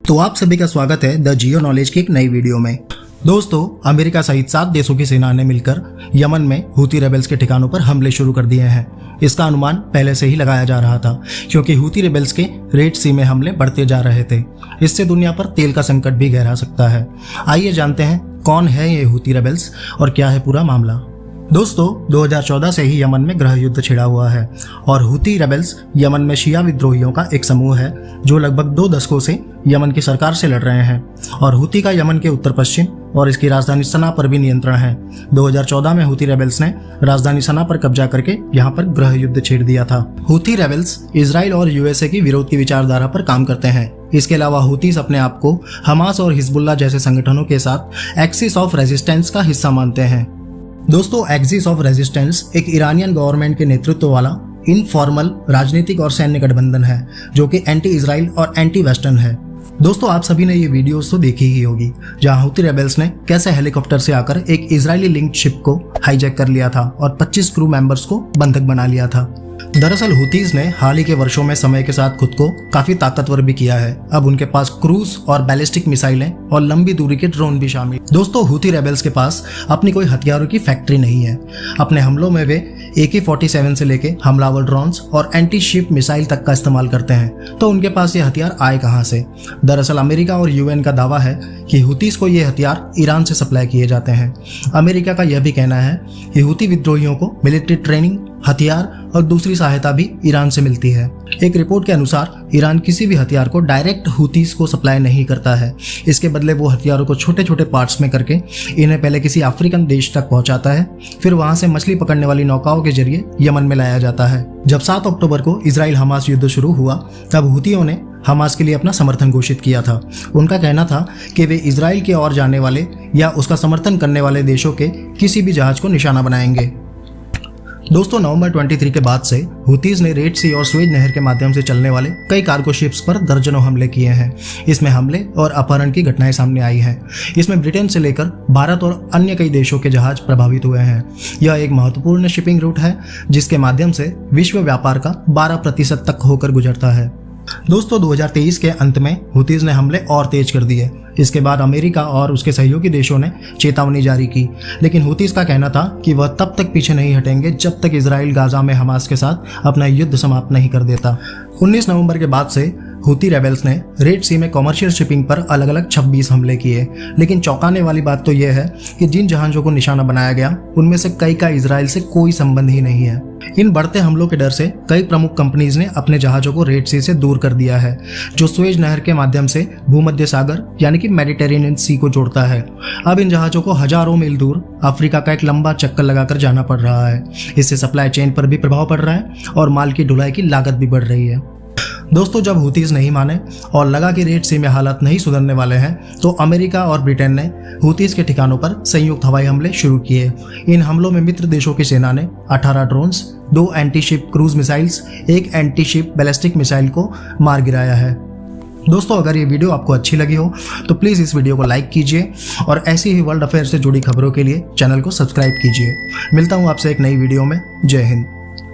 तो आप सभी का स्वागत है द जियो नॉलेज की एक नई वीडियो में। दोस्तों, अमेरिका सहित 7 देशों की सेना ने मिलकर यमन में हूती रेबेल्स के ठिकानों पर हमले शुरू कर दिए हैं। इसका अनुमान पहले से ही लगाया जा रहा था क्योंकि हूती रेबेल्स के रेड सी में हमले बढ़ते जा रहे थे। इससे दुनिया पर तेल का संकट भी गहरा सकता है। आइए जानते हैं कौन है ये हूती रेबेल्स और क्या है पूरा मामला। दोस्तों, 2014 से ही यमन में गृह युद्ध छिड़ा हुआ है और हूती रेबेल्स यमन में शिया विद्रोहियों का एक समूह है जो लगभग 2 दशकों से यमन की सरकार से लड़ रहे हैं और हूती का यमन के उत्तर पश्चिम और इसकी राजधानी सना पर भी नियंत्रण है। 2014 में हूती रेबेल्स ने राजधानी सना पर कब्जा करके यहाँ पर गृह युद्ध छेड़ दिया था। हूती रेबेल्स इजराइल और यूएसए की विरोध की विचारधारा पर काम करते हैं। इसके अलावा हूतीस अपने आप को हमास और हिजबुल्लाह जैसे संगठनों के साथ एक्सिस ऑफ रेजिस्टेंस का हिस्सा मानते हैं। दोस्तों, एक्सिस ऑफ रेजिस्टेंस एक ईरानियन गवर्नमेंट के नेतृत्व वाला इनफॉर्मल राजनीतिक और सैन्य गठबंधन है जो कि एंटी इजराइल और एंटी वेस्टर्न है। दोस्तों, आप सभी ने ये वीडियोस तो देखी ही होगी जहां हूती रेबेल्स ने कैसे हेलीकॉप्टर से आकर एक इजरायली लिंक्ड शिप को हाईजैक कर लिया था और 25 क्रू मेंबर्स को बंधक बना लिया था। दरअसल हूतीज ने हाल ही के वर्षों में समय के साथ खुद को काफी ताकतवर भी किया है। अब उनके पास क्रूज और बैलिस्टिक मिसाइलें और लंबी दूरी के ड्रोन भी शामिल। दोस्तों, हूती रेबेल्स के पास अपनी कोई हथियारों की फैक्ट्री नहीं है। अपने हमलों में वे AK-47 से लेके हमलावर ड्रोन्स और एंटी शिप मिसाइल तक का इस्तेमाल करते हैं। तो उनके पास ये हथियार आए कहां से? दरअसल अमेरिका और UN का दावा है कि हूतीस को ये हथियार ईरान से सप्लाई किए जाते हैं। अमेरिका का यह भी कहना है कि हूती विद्रोहियों को मिलिट्री ट्रेनिंग, हथियार और दूसरी सहायता भी ईरान से मिलती है। एक रिपोर्ट के अनुसार ईरान किसी भी हथियार को डायरेक्ट हूतीस को सप्लाई नहीं करता है। इसके बदले वो हथियारों को छोटे छोटे पार्ट्स में करके इन्हें पहले किसी अफ्रीकन देश तक पहुंचाता है, फिर वहां से मछली पकड़ने वाली नौकाओं के जरिए यमन में लाया जाता है। जब 7 अक्टूबर को इजराइल हमास युद्ध शुरू हुआ तब हूतियों ने हमास के लिए अपना समर्थन घोषित किया था। उनका कहना था कि वे इजराइल के ओर जाने वाले या उसका समर्थन करने वाले देशों के किसी भी जहाज को निशाना बनाएंगे। दोस्तों, नवंबर 23 के बाद से हूतीज ने रेड सी और स्वेज नहर के माध्यम से चलने वाले कई कार्गो शिप्स पर दर्जनों हमले किए हैं। इसमें हमले और अपहरण की घटनाएं सामने आई हैं। इसमें ब्रिटेन से लेकर भारत और अन्य कई देशों के जहाज प्रभावित हुए हैं। यह एक महत्वपूर्ण शिपिंग रूट है जिसके माध्यम से विश्व व्यापार का 12% तक होकर गुजरता है। दोस्तों, 2023 के अंत में हूतीज ने हमले और तेज कर दिए। इसके बाद अमेरिका और उसके सहयोगी देशों ने चेतावनी जारी की, लेकिन हूतीज का कहना था कि वह तब तक पीछे नहीं हटेंगे जब तक इजराइल गाजा में हमास के साथ अपना युद्ध समाप्त नहीं कर देता। 19 नवंबर के बाद से हूती रेबेल्स ने रेड सी में कॉमर्शियल शिपिंग पर अलग अलग 26 हमले किए, लेकिन चौंकाने वाली बात तो यह है कि जिन जहाजों को निशाना बनाया गया उनमें से कई का इजराइल से कोई संबंध ही नहीं है। इन बढ़ते हमलों के डर से कई प्रमुख कंपनीज ने अपने जहाजों को रेड सी से दूर कर दिया है, जो स्वेज नहर के माध्यम से भूमध्य सागर यानी कि मेडिटेरेनियन सी को जोड़ता है। अब इन जहाजों को हजारों मील दूर अफ्रीका का एक लंबा चक्कर लगाकर जाना पड़ रहा है। इससे सप्लाई चेन पर भी प्रभाव पड़ रहा है और माल की ढुलाई की लागत भी बढ़ रही है। दोस्तों, जब हूतीज नहीं माने और लगा कि रेड सी में हालात नहीं सुधरने वाले हैं तो अमेरिका और ब्रिटेन ने हूतीज के ठिकानों पर संयुक्त हवाई हमले शुरू किए। इन हमलों में मित्र देशों की सेना ने 18 drones, 2 anti ship cruise missiles, 1 anti ship ballistic missile को मार गिराया है। दोस्तों, अगर ये वीडियो आपको अच्छी लगी हो तो प्लीज़ इस वीडियो को लाइक कीजिए और ऐसी ही वर्ल्ड अफेयर से जुड़ी खबरों के लिए चैनल को सब्सक्राइब कीजिए। मिलता हूँ आपसे एक नई वीडियो में। जय हिंद।